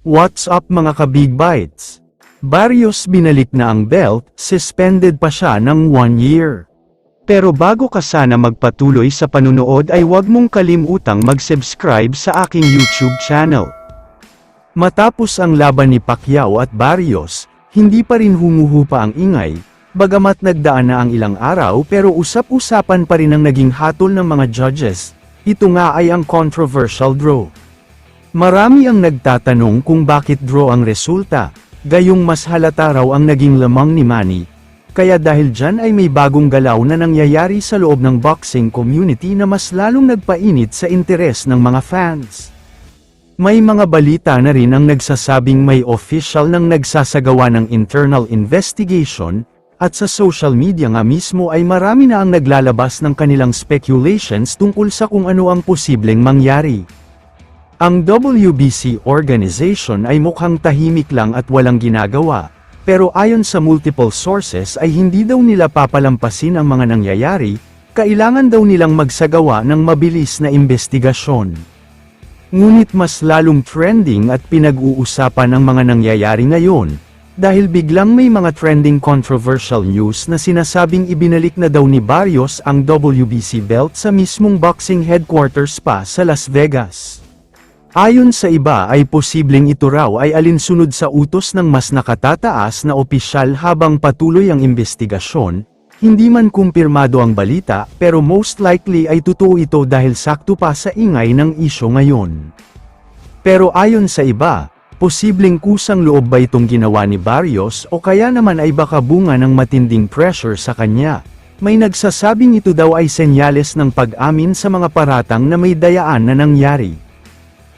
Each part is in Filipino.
What's up mga ka-Big Bites? Barrios binalik na ang belt, suspended pa siya ng 1 year. Pero bago ka sana magpatuloy sa panunood ay huwag mong kalimutang mag-subscribe sa aking YouTube channel. Matapos ang laban ni Pacquiao at Barrios, hindi pa rin humuhupa ang ingay, bagamat nagdaan na ang ilang araw pero usap-usapan pa rin ang naging hatol ng mga judges. Ito nga ay ang controversial draw. Marami ang nagtatanong kung bakit draw ang resulta, gayong mas halata raw ang naging lamang ni Manny. Kaya dahil dyan ay may bagong galaw na nangyayari sa loob ng boxing community na mas lalong nagpainit sa interes ng mga fans. May mga balita na rin ang nagsasabing may official nang nagsasagawa ng internal investigation, at sa social media nga mismo ay marami na ang naglalabas ng kanilang speculations tungkol sa kung ano ang posibleng mangyari. Ang WBC organization ay mukhang tahimik lang at walang ginagawa, pero ayon sa multiple sources ay hindi daw nila papalampasin ang mga nangyayari, kailangan daw nilang magsagawa ng mabilis na investigasyon. Ngunit mas lalong trending at pinag-uusapan ang mga nangyayari ngayon, dahil biglang may mga trending controversial news na sinasabing ibinalik na daw ni Barrios ang WBC belt sa mismong boxing headquarters pa sa Las Vegas. Ayon sa iba ay posibleng ito raw ay alinsunod sa utos ng mas nakatataas na opisyal habang patuloy ang investigasyon. Hindi man kumpirmado ang balita pero most likely ay totoo ito dahil sakto pa sa ingay ng isyu ngayon. Pero ayon sa iba, posibleng kusang loob ba itong ginawa ni Barrios o kaya naman ay baka bunga ng matinding pressure sa kanya. May nagsasabing ito daw ay senyales ng pag-amin sa mga paratang na may dayaan na nangyari.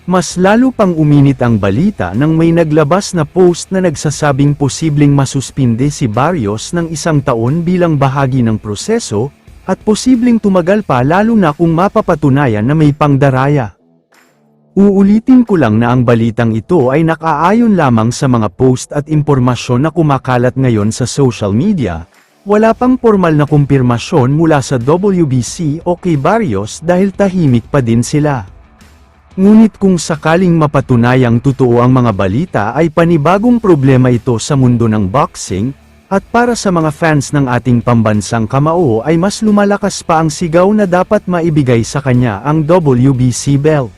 Mas lalo pang uminit ang balita nang may naglabas na post na nagsasabing posibleng masuspinde si Barrios ng 1 taon bilang bahagi ng proseso, at posibleng tumagal pa lalo na kung mapapatunayan na may pangdaraya. Uulitin ko lang na ang balitang ito ay nakaayon lamang sa mga post at impormasyon na kumakalat ngayon sa social media. Wala pang formal na kumpirmasyon mula sa WBC o kay Barrios dahil tahimik pa din sila. Ngunit kung sakaling mapatunayang totoo ang mga balita ay panibagong problema ito sa mundo ng boxing, at para sa mga fans ng ating pambansang kamao ay mas lumalakas pa ang sigaw na dapat maibigay sa kanya ang WBC belt.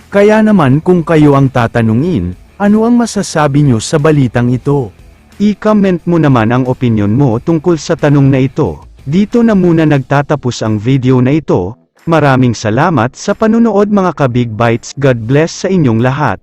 Kaya naman kung kayo ang tatanungin, ano ang masasabi nyo sa balitang ito? I-comment mo naman ang opinion mo tungkol sa tanong na ito. Dito na muna nagtatapos ang video na ito. Maraming salamat sa panunood mga ka-Big Bites. God bless sa inyong lahat.